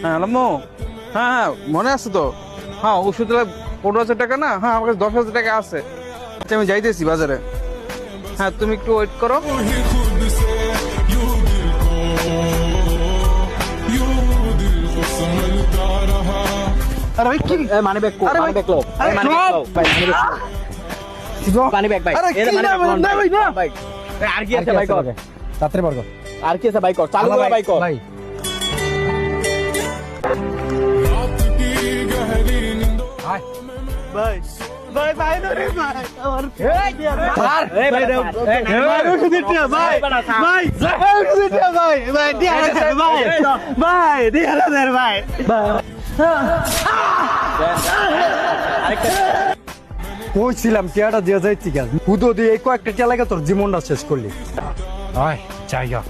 হ্যাঁ লাম্মু, হ্যাঁ হ্যাঁ মনে আছে তো। হ্যাঁ ওষুধ 15,000 টাকা না? হ্যাঁ আমার কাছে 10,000 টাকা আছে। আচ্ছা আমি যাইতেছি বাজারে। হ্যাঁ তুমি একটু ওয়েট করো। আরে ভাই কি মানি ব্যাগ কো, আরে মানি ভাই, ব্যাগ লো, আরে মানি ব্যাগ লো, ভাই মানি ব্যাগ, ভাই আরে এর কি মানি না ব্যাগ, না ভাই না ভাই আর কি আছে ভাই কর, রাত্রে বর্গ আর কি আছে ভাই কর, চালু করে ভাই কর ভাই। ভাই ভাই ধরে ভাই আমার এই ভাই ভাই ওষুধ দিতে ভাই ভাই ওষুধ দিতে ভাই ভাই দিয়া ভাই ভাই দিয়া ভাই কইছিলাম টিয়াটা দিয়ে যাইছি কেন হুদো দিয়ে এই কয়েকটা টিয়া লাগে তোর জীবনটা শেষ করলি। আয় যাই গা।